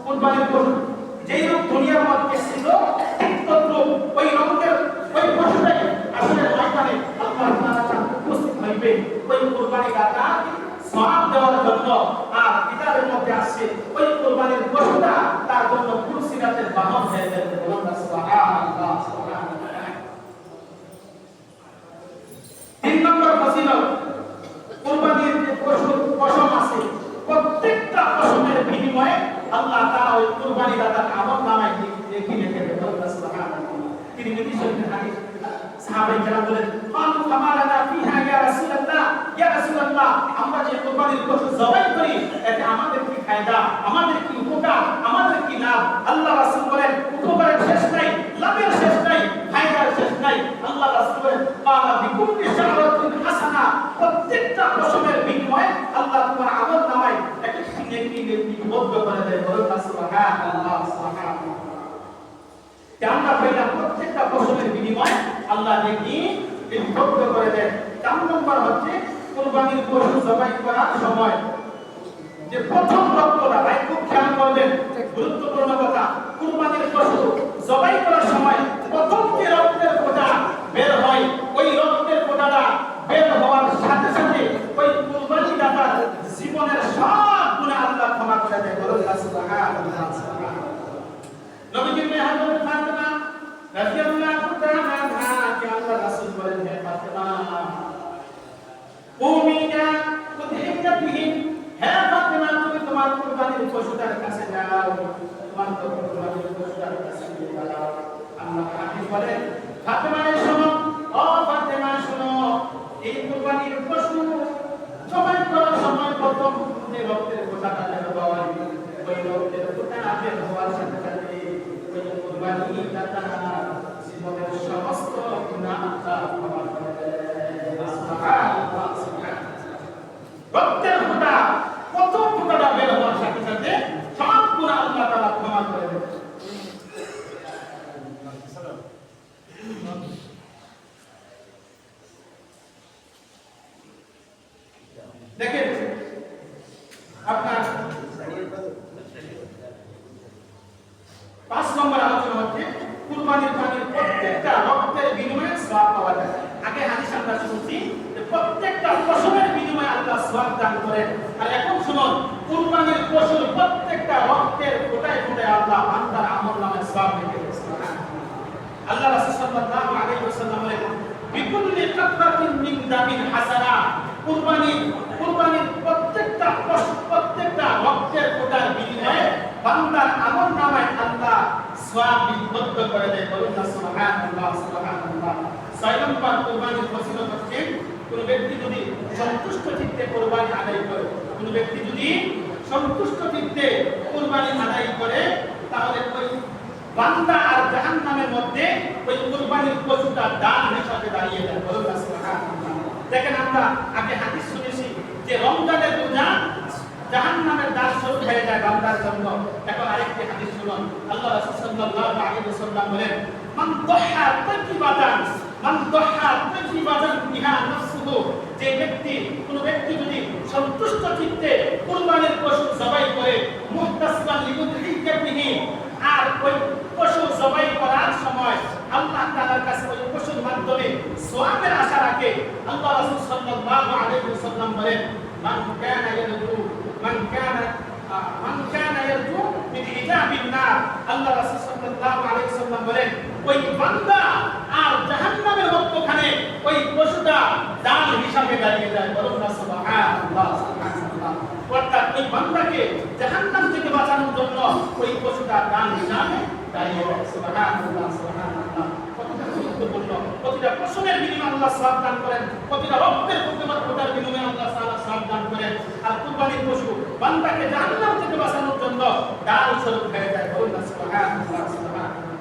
কুরবানির পশু যেই রূপ দুনিয়ার মধ্যে ছিল ঠিক তদ্রূপ ওই রঙের ওই পশুটাই আসলে ময়দানে আল্লাহ তাআলার সামনে উপস্থিত হইবে। ওই কুরবানি গাতা সওয়াব দেওয়ার জন্য আর কিতাবের মধ্যে আসছে ওই কুরবানির পশুটা তার জন্য কুরসিরাতের বাহন হয়ে যাবে। বলুন সুবহানাল্লাহ সুবহানাল্লাহ। 3 নম্বর ফজিলত, কুরবানির যে পশম আছে প্রত্যেকটা পশমের বিনিময়ে আল্লাহ তাআলা ওই কুরবানি দাতার আমলনামায় লিখে দেবেন। বলুন সুবহানাল্লাহ। তিরমিজি শরীফের হাদিস সাহাবায়ে কেরাম বলেন কালু কামালানা ফিহা ইয়া রাসূলুল্লাহ ইয়া রাসূলুল্লাহ, আমরা যে কুরবানির পশু জবাই করি এতে আমাদের কি ফায়দা, আমাদের কি উপকার, আমাদের কি লাভ? আল্লাহ রাসূল বলেন উপকারের শেষ নাই, লাভের শেষ নাই, ফায়দার শেষ নাই। আল্লাহ রাসূল বলেন কালা বিকুল্লি শাহরাতিন হাসানা, প্রত্যেকটা পশমের বিনিময়ে আল্লাহ তোমার আমলনামায় একটি নেকি লিপিবদ্ধ করে দেয়। বলুন সুবহানাল্লাহ সুবহানাল্লাহ। আমরা পেলাম প্রত্যেকটা পশমের বিনিময়ে আল্লাহ নেকি লিপিবদ্ধ করে দেন। 4 নম্বর হচ্ছে কুরবানির পশু জবাই করার সময় যে প্রথম রক্তটা, ভাই খুব খেয়াল করবেন, গুরুত্বপূর্ণ কথা। কুরবানির পশু জবাই করার সময় প্রথম যে রক্তের ফোঁটা বের হয় ওই রক্তের ফোঁটাটা বের হওয়ার সাথে সাথে ওই কুরবানি দাতার জীবনের সব গুনাহ আল্লাহ ক্ষমা করে দেয়। বলুন সুবহানাল্লাহ সুবহানাল্লাহ। নবীজির মেয়ে হযরত ফাতেমা রাদিয়াল্লাহু তাআলা আনহা কে আল্লাহ রাসূল বলেন হে ফাতেমা উমিনা কুদহিকাতিহি, হে ফাতেমা তুমি তোমার কুরবানির পশুটার কাছে যাও, তোমার কুরবানির পশুটার কাছে যাও। আল্লাহ হাদিস বলেন ফাতেমা শোনো, ও ফাতেমা শোনো, এই কুরবানির পশু জবাই করার সময় প্রথম যে রক্তের ফোঁটাটা বের হয় ওই রক্তের ফোঁটা বের হওয়ার সাথে সাথে ওই কুরবানি দাতা জীবনের সমস্ত গুনাহ আল্লাহ ক্ষমা করে দেন। সুবহানাল্লাহ সুবহানাল্লাহ। রক্তের ফোঁটা প্রথম ফোঁটাটা বের হওয়ার সাথে সাথে সব গুনাহ আল্লাহ তাআলা ক্ষমা করে দেন। দেখেন আপনার 5 নম্বর আলোচনা হচ্ছে কুরবানির প্রাণীর প্রত্যেকটা রক্তের বিনিময়ে সওয়াব পাওয়া যায়। আগে হাদিস আমরা শুনছি যে প্রত্যেকটা পশমের বিনিময়ে আল্লাহ সওয়াব দান করেন, আর এখন শুনুন কুরবানির পশুর প্রত্যেকটা রক্তের ফোঁটায় ফোঁটায় আল্লাহ বান্দার আমলনামায় সওয়াব লিখে দেন। আল্লাহ রাসূল সাল্লাল্লাহু আলাইহি ওয়াসাল্লাম বলেন বিকুল্লি কাতরাতিন মিন দামিন হাসানা, কুরবানির প্রত্যেকটা করে দেয়। বলুন না সুবহানাল্লাহ সুবহানাল্লাহ। 6 নম্বর কুরবানির ফজিলত হচ্ছে কোন ব্যক্তি যদি সন্তুষ্ট চিত্তে কুরবানি আদায় করে, কোন ব্যক্তি যদি সন্তুষ্ট চিত্তে কুরবানি আদায় করে, তাহলে ওই বান্দা আর জাহান্নামের মধ্যে ওই কুরবানির পশুটা দান হিসাবে দাঁড়িয়ে যায়। বলুন না সুবহানাল্লাহ। দেখেন আমরা আগে হাদিস শুনেছি যে রমজানের রোজা জাহান্নামের দান স্বরূপ হয়ে যায় বান্দার জন্য। এখন আরেকটি হাদিস শুনুন। আল্লাহ রাসূল সাল্লাল্লাহু আলাইহি ওয়াসাল্লাম বলেন, মান দাহা তাকিবাতান বিহা নাফসুহু, যে ব্যক্তি কোন ব্যক্তি যদি সন্তুষ্ট চিত্তে কুরবানির পশু জবাই করে, মুহতাসিবান লিউদহিয়াতিহি, আর ওই পশু জবাই করার সময় আল্লাহ তাআলার কাছে ওই পশুর মাধ্যমে সওয়াবের আশা রাখে, আল্লাহ রাসূল সাল্লাল্লাহু আলাইহি ওয়াসাল্লাম বলেন, মান কানা ইয়ারজু মিন হিজাবিন নার, আল্লাহ রাসূল সাল্লাল্লাহু আলাইহি ওয়াসাল্লাম বলেন, ওই বান্দা আর জাহান্নামের মধ্যখানে ওই পশুটা দান হিসাবে দাঁড়িয়ে যায়। বলুন না সুবহানাল্লাহ সুবহানাল্লাহ। অর্থাৎ ওই বান্দাকে জাহান্নাম থেকে বাঁচানোর জন্য ওই পশুটা দান হিসাবে দাঁড়িয়ে যায়। সুবহানাল্লাহ সুবহানাল্লাহ। কতটা গুরুত্বপূর্ণ। প্রতিটা পশুর বিনিময়ে আল্লাহ সওয়াব দান করেন, প্রতিটা রক্তের ফোঁটার বিনিময়ে আল্লাহ তাআলা সওয়াব দান করেন। আর কুরবানির পশু বান্দাকে জাহান্নাম থেকে বাঁচানোর জন্য দান স্বরূপ হয়ে যায়। বলুন না সুবহানাল্লাহ সুবহানাল্লাহ।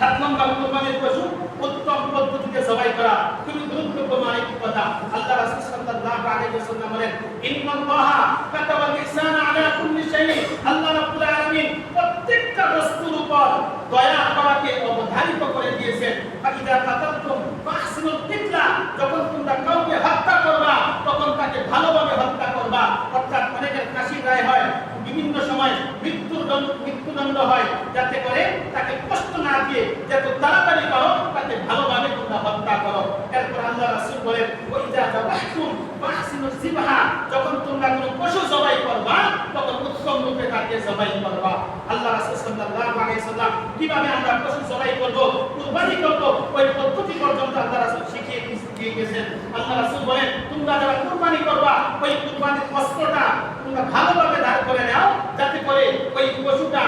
7 নম্বর কুরবানির পশু উত্তম পদ্ধতিতে জবাই করা খুবই গুরুত্বপূর্ণ একটি কথা। আল্লাহ রাসূল সাল্লাল্লাহু আলাইহি ওয়াসাল্লাম বলেন, ইন্নাল্লাহা কাতাবাল ইহসানা আলা কুল্লি শাইইন, আল্লাহ রাব্বুল আলামিন প্রত্যেকটা বস্তুর উপর দয়া করাকে অবধারিত করে দিয়েছেন। ফাইদা কাতালতুম ফাহসিনুল কিতলা, যখন তোমরা কাউকে হত্যা করবা তখন তাকে ভালোভাবে হত্যা করবা। অর্থাৎ অনেকের ফাঁসির রায় হয়, বিভিন্ন সময় মৃত্যুদণ্ড হয়, যাতে করে তাকে কষ্ট না দিয়ে যত তাড়াতাড়ি করো তাকে ভালোভাবে তোমরা হত্যা করো। এরপর আল্লাহ রাসূল বলেন, ওইজা যাবাহতুম ফাহসিনুজ যিবহা, যখন তোমরা কোনো পশু জবাই করবা তখন উত্তম রূপে তাকে জবাই করবা। আল্লাহ রাসূল সাল্লাল্লাহু আলাইহি ওয়াসাল্লাম কিভাবে আমরা পশু জবাই করব, কুরবানি করব, ওই পদ্ধতি পর্যন্ত আল্লাহ রাসূল শিখিয়ে দিয়ে গেছেন। আল্লাহ রাসূল বলেন, তোমরা যারা কুরবানি করবা ওই কুরবানির কষ্টটা তোমরা ভালোভাবে ধার করে নাও, যাতে করে ওই পশুটা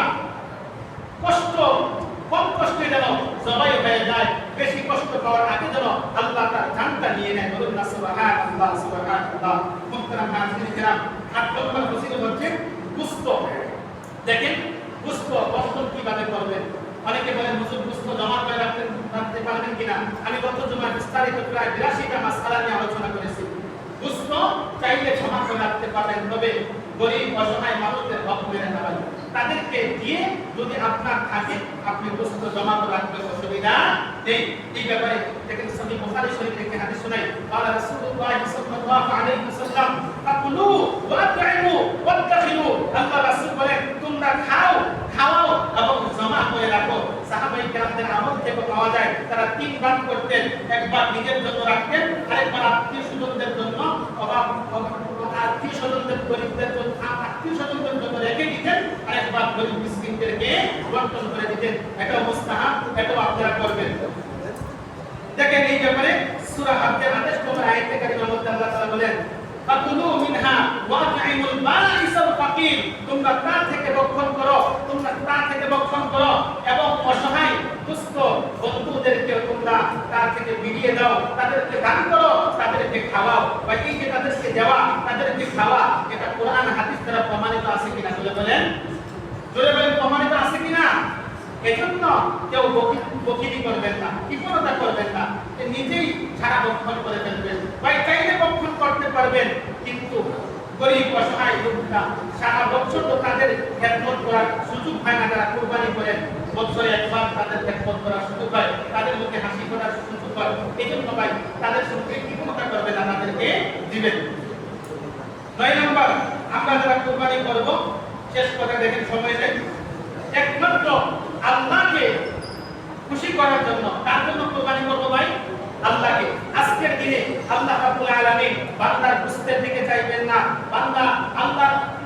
কম কষ্টে যেন জবাই হয়ে যায়, বেশি কষ্ট পাওয়ার আগে যেন আল্লাহ তার জানটা নিয়ে নেয়। বলুন না সুবহানাল্লাহ সুবহানাল্লাহ। মুহতারাম হাজিরিন কিরাম, 8 নম্বর ফজিলত হচ্ছে গোশত। দেখেন গোশত বন্টন কিভাবে করবেন। অনেকে বলেন হুজুর গোশত জমা করে রাখতে পারবেন কিনা। আমি গত জুমায় বিস্তারিত প্রায় 82টা মাসআলা নিয়ে আলোচনা করেছি। গোশত চাইলে জমা করে রাখতে পারবেন, তবে গরিব অসহায় মানুষদের হক মেরে নেবেন, তাদেরকে দিয়ে যদি আপনার থাকে আপনি গোশত জমা করে রাখবেন, অসুবিধা নেই। এই ব্যাপারে দেখেন সহিহ বুখারী শরীফ থেকে হাদিস শোনাই, قال রাসূলুল্লাহ সাল্লাল্লাহু আলাইহি ওয়াসাল্লাম, ফাকুলু ওয়া আতইমু ওয়াত্তাখিলু, আল্লাহ রাসূল বলেন, তোমরা খাওয়াও এবং জমা করে রাখো। সাহাবায়ে কেরামদের আমল থেকে পাওয়া যায় তারা 3 ভাগ করতেন, একবার নিজের জন্য রাখতেন, আরেকবার আত্মীয়-স্বজনদের জন্য, আত্মীয়-স্বজনদের গরিবদের জন্য, আত্মীয়-স্বজনদের জন্য রেখে দিতেন, আরেকবার গরিব মিসকিনদেরকে বন্টন করে দিতেন। এটা মুস্তাহাব, এটাও আপনারা করবেন। দেখেন এই ব্যাপারে সূরা হাজ্জের 28 নম্বর আয়াতে কারিমার মধ্যে আল্লাহ তাআলা বলেন, ফাকুলু মিনহা ওয়া আতইমুল বাঈসাল ফাকির, তোমরা তা থেকে ভক্ষণ করো, এবং অসহায় দুস্থ বন্ধুদেরকে তোমরা তার থেকে বিলিয়ে দাও, তাদেরকে দান করো, তাদেরকে খাওয়াও। বা এই যে তাদেরকে দেওয়া, তাদেরকে খাওয়া, এটা কোরআন হাদিস দ্বারা প্রমাণিত আছে কিনা বলেন প্রমাণিত আছে কিনা। এজন্য কেউ বকিরি করবেন না, কৃপণতা করবেন না, নিজেই সারা ভক্ষণ করে ফেলবেন। ভাই চাইলে ভক্ষণ করতে পারবেন, কিন্তু গরিব অসহায় লোকরা সারা বছর তো তাদের খেদমত করার সুযোগ হয় না। যারা কুরবানি করেন বছরে একবার তাদের খেদমত করার সুযোগ হয়, তাদের মুখে হাসি ফোটার সুযোগ হয়। এই জন্য ভাই তাদের সঙ্গে কৃপণতা করবেন না, তাদেরকে দিবেন। 9 নম্বর, আমরা যারা কুরবানি করব, শেষ কথা দেখেন সময় নেই, একমাত্র আল্লাহকে খুশি করার জন্য। তার জন্য কুরবানি করব ভাই, আল্লাহকে। আজকের দিনে আল্লাহ রাব্বুল আলামিন বান্দার গোশতের দিকে চাইবেন না।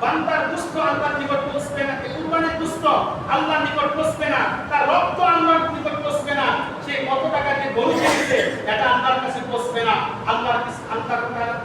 বান্দার গোশত আল্লাহর নিকট পৌঁছবে না, কুরবানির গোশত আল্লাহর নিকট পৌঁছবে না, তার রক্ত আল্লাহর নিকট পৌঁছবে না, সে কত টাকা দিয়ে গরু কিনেছে এটা আল্লাহর কাছে পৌঁছবে না। আল্লাহ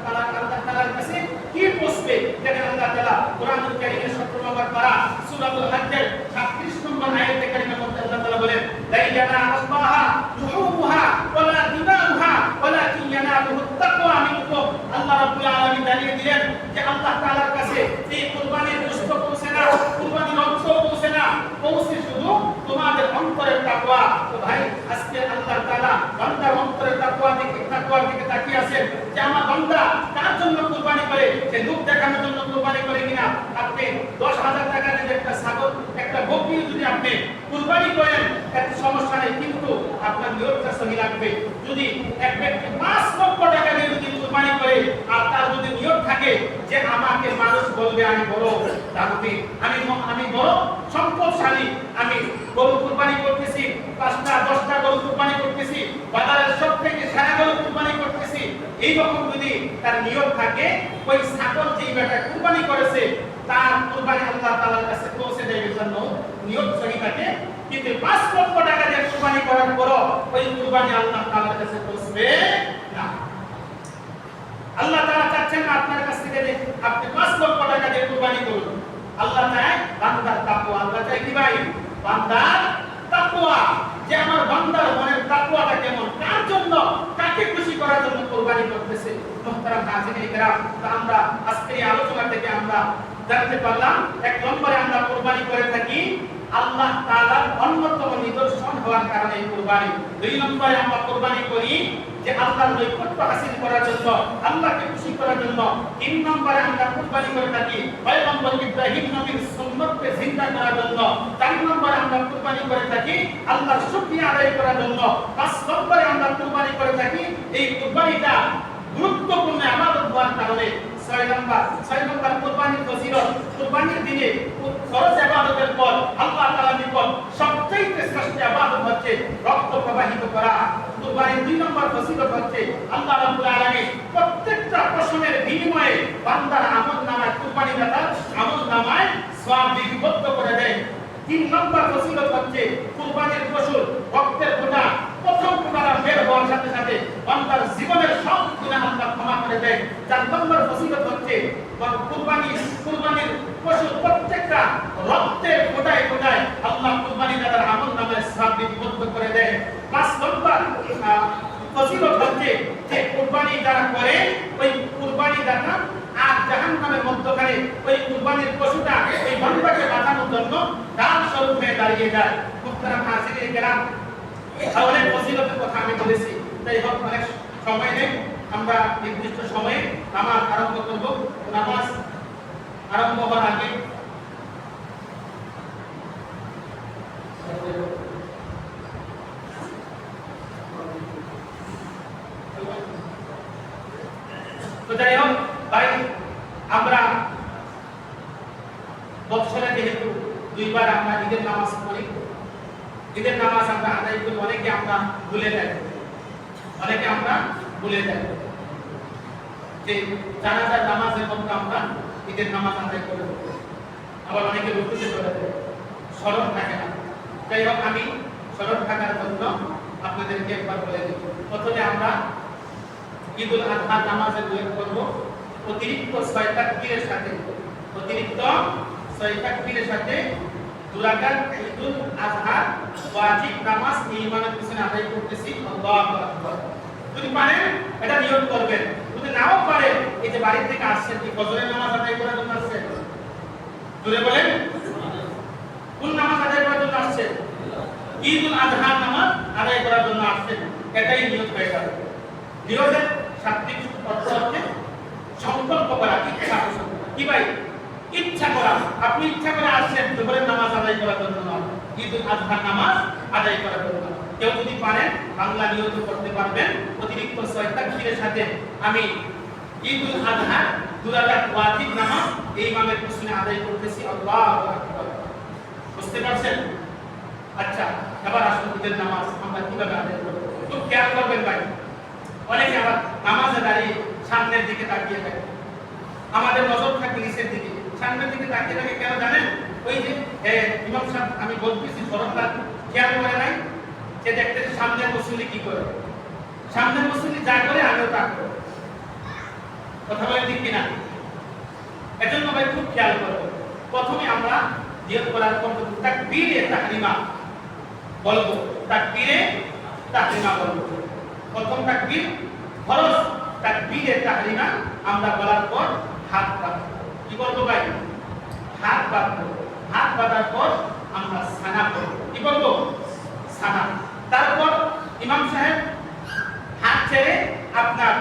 তাআলার কাছে কি পৌঁছবে? দেখেন আল্লাহ তাআলা কোরআনুল কারীমের 17 নম্বর পারা সূরাতুল হাজ্জের 36 নম্বর আয়াতে কারিমার মধ্যে আল্লাহ তাআলা বলেন, লা ইয়ানালুল্লাহা লুহুমুহা ওয়ালা দিমাউহা ওয়ালাকিন ইয়ানালুহুত তাকওয়া মিনকুম। আল্লাহ রাব্বুল আলামিন জানিয়ে দিলেন যে আল্লাহ তাআলার কাছে এই কুরবানির গোশত পৌঁছে না, কুরবানির অংশ পৌঁছে না, পৌঁছে শুধু তোমাদের অন্তরের তাকওয়া। তো ভাই, আজকে আল্লাহ তাআলা বান্দার অন্তরের তাকওয়ার দিকে তাকিয়ে আছেন যে আমার বান্দা কার জন্য কুরবানি করে, সে লোক দেখানোর জন্য কুরবানি করে কিনা। আপনি 10,000 টাকা দিয়ে একটা ছাগল, একটা বকরি যদি আপনি কুরবানি করেন, এত সমস্যা নেই, কিন্তু আপনার নিয়তটা সহি লাগবে। যদি এক ব্যক্তি 5 লক্ষ টাকা দিয়ে যদি কুরবানি করে আর তার যদি নিয়ত থাকে যে আমাকে মানুষ বলবে আমি বড় দামি, আমি বড় সম্পদশালী, আমি গরু কুরবানি করতেছি, 5টা 10টা গরু কুরবানি করতেছি, বাজারের সবথেকে সেরা গরু কুরবানি করতেছি, এইরকম যদি তার নিয়ত থাকে, ওই ছাগল যেই বেটা কুরবানি করেছে তার কুরবানি আল্লাহ তাআলার কাছে পৌঁছে দেওয়ার জন্য নিয়ত সহি থাকে। কিন্তু 5 লক্ষ টাকা দিয়ে কুরবানি করার পর ওই কুরবানি আল্লাহ তাআলার কাছে পৌঁছবে না। আল্লাহ তাআলা চাচ্ছেন না আপনার কাছ থেকে যে আপনি 5 লক্ষ টাকা দিয়ে কুরবানি করুন। আল্লাহ চায় বান্দার তাকওয়া। আল্লাহ চায় কি ভাই? বান্দার তাকওয়া, যে আমার বান্দার মনের তাকওয়াটা কেমন, কার জন্য, কাকে খুশি করার জন্য কুরবানি করতেছে। মুহতারাম হাজিরিন কিরাম, আমরা আজকের এই আলোচনা থেকে আমরা জানতে পারলাম, 1 নম্বরে আমরা কুরবানি করে থাকি আল্লাহ তাআলার অন্যতম নিদর্শন হওয়ার কারণে কুরবানি। 2 নম্বরে আমরা কুরবানি করি যে আল্লাহর নৈকট্য হাসিল করার জন্য, আল্লাহকে খুশি করার জন্য। 3 নম্বরে আমরা কুরবানি করে থাকি পয়গম্বর ইব্রাহিম নবীর সুন্নতকে জিন্দা করার জন্য। 4 নম্বরে আমরা কুরবানি করে থাকি আল্লাহর শুকরিয়া আদায় করার জন্য। 5 নম্বরে আমরা কুরবানি করে থাকি এই কুরবানিটা গুরুত্বপূর্ণ ইবাদত হওয়ার কারণে। 6 নম্বর কুরবানির ফজিলত, কুরবানির দিনে ফরজ ইবাদতের পর আল্লাহ তাআলার নিকট সবচেয়ে শ্রেষ্ঠ ইবাদত হচ্ছে রক্ত প্রবাহিত করা। কুরবানির 2 নম্বর ফজিলত হচ্ছে আল্লাহ রাব্বুল আলামিন প্রত্যেকটা পশমের বিনিময়ে বান্দার আমলনামায়, কুরবানিদাতার আমলনামায় সওয়াব লিপিবদ্ধ করে দেয়। 3 নম্বর ফজিলত হচ্ছে কুরবানির পশুর রক্তের ফোঁটা প্রথম ফোঁটা বের হওয়ার সাথে সাথে বান্দার জীবনের সব গুনাহ আল্লাহ ক্ষমা করে দেয়। 4 নম্বর ফজিলত হচ্ছে কুরবানির পশুর প্রত্যেকটা রক্তের ফোঁটায় ফোঁটায় আল্লাহ কুরবানিদাতার আমলনামায় সওয়াব লিপিবদ্ধ করে দেয়। 5 নম্বর ফজিলত হচ্ছে যে কুরবানি যারা করে ওই কুরবানিদাতা আর জাহান্নামের মধ্যখানে ওই কুরবানির পশুটা এই বান্দাকে বাঁচানোর জন্য ঢাল স্বরূপ হয়ে দাঁড়িয়ে যায়। মুহতারাম হাজিরিন কিরাম, অনেক ফজিলতের কথা আমি বলেছি, তাই হোক অনেক সময় নেই, আমরা নির্দিষ্ট সময়ে নামাজ আরম্ভ করব। নামাজ আরম্ভ হওয়ার আগে তো যাই হোক ভাই, আমরা বৎসরে যেহেতু 2 বার আমরা ঈদের নামাজ পড়ি, ঈদের নামাজ আমরা আদায় করি, অনেকে আমরা ভুলে যাই যে জানাজার নামাজের মধ্যে আমরা ঈদের নামাজ আদায় করে দেব। আবার অনেকে রুকুতে চলে যায়, স্মরণ থাকে না। যাই হোক, আমি স্মরণ থাকার জন্য আপনাদেরকে একবার বলে দিই। প্রথমে আমরা ঈদুল আযহা নামাজের নিয়ত করব অতিরিক্ত 6 তাকবীরের সাথে, 2 রাকাত ঈদুল আযহা ওয়াজিব নামাজ ইমামের পিছনে আদায় করতেছি। আল্লাহু আকবার। যদি পারেন এটা নিয়ত করবেন, যদি নাও পারেন এই যে বাড়ি থেকে আসছেন, কি ফজরের নামাজ আদায় করার জন্য আসছেন? জোরে বলেন, কোন নামাজ আদায় করার জন্য আসছেন? ঈদুল আযহা নামাজ আদায় করার জন্য আসছেন, এটাই নিয়ত হয়ে যাবে। নিয়তের শাব্দিক অর্থ হচ্ছে সংকল্প করা, ইচ্ছা কি ভাই? ইচ্ছা করা। আপনি ইচ্ছা করে আসছেন জোহরের নামাজ আদায় করার জন্য না, ঈদুল আযহার নামাজ আদায় করার জন্য। কেউ যদি পারেন বাংলা নিয়ত করতে পারবেন অতিরিক্ত 6 তাকবীরের সাথে, আমি ঈদুল আযহা 2 রাকাত ওয়াজিব নামাজ এই ইমামের পিছনে আদায় করতেছি। আল্লাহু আকবার। বুঝতে পারছেন? আচ্ছা, এবার আসুন ঈদের নামাজ আমরা কিভাবে আদায় করব। একটু খেয়াল করবেন ভাই, অনেকে আবার নামাজে দাঁড়িয়ে সামনের দিকে তাকিয়ে থাকে, আমাদের নজর থাকে নিচের দিকে, সামনের দিকে তাকিয়ে থাকে কেন জানেন? ওই যে ইমাম সাহেব আমি বলতেছি সরকার খেয়াল করে নাই, সে দেখতে সামনের মুসল্লি কি করে, সামনের মুসল্লি যা করে আমিও তা করি। কথা বলেন ঠিক কিনা? এজন্য ভাই খুব খেয়াল করবেন। প্রথমে আমরা নিয়ত করার পর তাকবীরে তাহরিমা বলবো, তাকবীরে তাহরিমা বলবো। প্রথম তাকবীর ফরজ, তাকবীরে তাহরিমা আমরা বলার পর হাত বাঁধবো। কি বলবো ভাই? হাত বাঁধবো। হাত বাঁধার পর আমরা সানা করব। কি বলবো? সানা। তারপর ইমাম সাহেব হাত ছেড়ে আপনার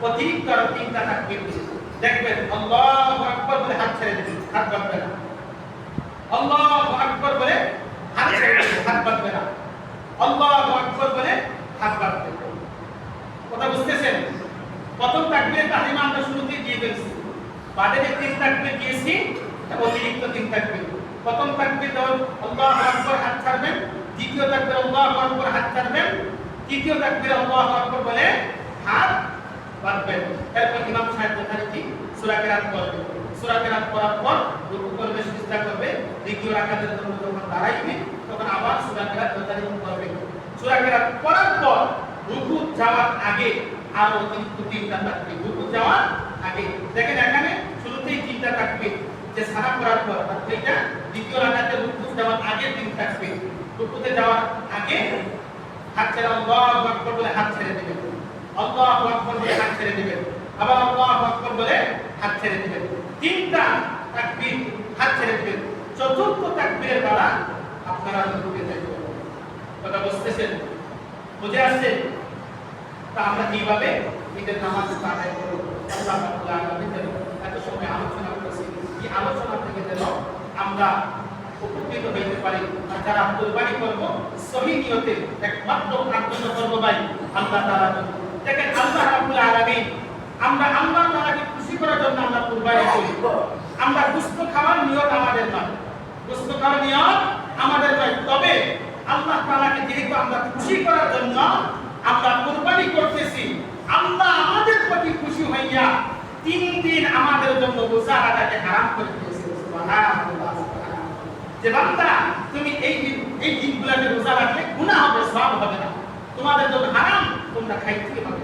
অতিরিক্ত আরো 3টা তাকবীর দিবেন। দেখবেন আল্লাহু আকবার বলে হাত ছেড়ে দিবেন, হাত বাঁধবেন না। আল্লাহু আকবার বলে হাত ছেড়ে দিবেন, হাত বাঁধবেন না। আল্লাহু আকবার বলে হাত বাঁধবেন। কথা বুঝতেছেন? প্রথম তাকবীরে তাহরিমা আমরা শুরুতেই দিয়ে ফেলছি, বাদে যে 3 তাকবীর দিয়েছি অতিরিক্ত 3 তাকবীর। প্রথম তাকবীর দেওয়ার আল্লাহু আকবার হাত ছাড়বেন, দ্বিতীয় তাকবীর আল্লাহু আকবার হাত ছাড়বেন, তৃতীয় তাকবীর আল্লাহু আকবার বলে হাত বাঁধবেন। এরপর ইমাম সাহেব যথারীতি সূরা কিরাত পড়বেন। সূরা কিরাত পড়ার পর রুকু করবে, সিজদা করবে, দ্বিতীয় রাকাতের জন্য যখন দাঁড়াইবে তখন আবার সূরা কিরাত যথারীতি পড়বে। সূরা কিরাত পড়ার পর রুকু যাওয়ার আগে আরো অতিরিক্ত 3টা তাকবীর। রুকু যাওয়ার আগে দেখেন এখানে শুরুতেই 3টা তাকবীর, যে সানা করার পর এটা দ্বিতীয় রাকাতে রুকু যাওয়ার আগে 3 তাকবীর। রুকুতে যাওয়ার আগে হাত ছেড়ে আল্লাহু আকবার বলে হাত ছেড়ে দিবেন, আল্লাহু আকবার বলে হাত ছেড়ে দিবেন, আবার আল্লাহু আকবার বলে হাত ছেড়ে দিবেন। 3টা তাকবীর হাত ছেড়ে দিবেন। চতুর্থ তাকবীরের বেলা আপনারা রুকুতে যাবেন। কথা বুঝতেছেন? বুঝে আসছে? তা আমরা কিভাবে ঈদের নামাজ আদায় করব? আল্লাহ রাব্বুল আলামিন এত সময় আলোচনা করেছি, এই আলোচনা থেকে যেন আমরা উপকৃত হইতে পারি। আর যারা কুরবানি করব সহি নিয়তে একমাত্র প্রার্থনা করব ভাই আল্লাহ তাআলা। দেখেন আল্লাহ রাব্বুল আলামিন, আমরা আল্লাহ তাআলাকে খুশি করার জন্য আমরা কুরবানি করি। আমরা গোশত খাওয়ার নিয়ত আমাদের নয়, গোশত খাওয়ার নিয়ত আমাদের নয়। তবে আল্লাহ তাআলাকে যেহেতু আমরা খুশি করার জন্য আমরা কুরবানি করতেছি, আল্লাহ আমাদের প্রতি খুশি হইয়া 3 দিন আমাদের জন্য রোজা রাখাকে হারাম করে দিয়েছেন। সুবহানাল্লাহ। যে বান্দা তুমি এই দিনগুলোতে রোজা রাখলে গুনাহ হবে, সওয়াব হবে না, তোমাদের জন্য হারাম, তোমরা খাইতে হবে।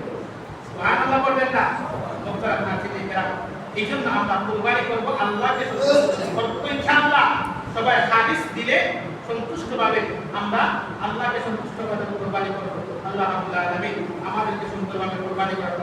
সুবহানাল্লাহ বলবেন না? বক্তারা নাচিতে কেরাম। এইজন্য আমরা কুরবানি করব, আল্লাহকে সন্তুষ্ট করব ইনশাআল্লাহ। সবাই হাদিস দিলে সন্তুষ্টভাবে আমরা আল্লাহকে সন্তুষ্ট করে কুরবানি করব। আল্লাহ রাব্বুল আলামিন আমাদেরকে সুন্দরভাবে কুরবানি করার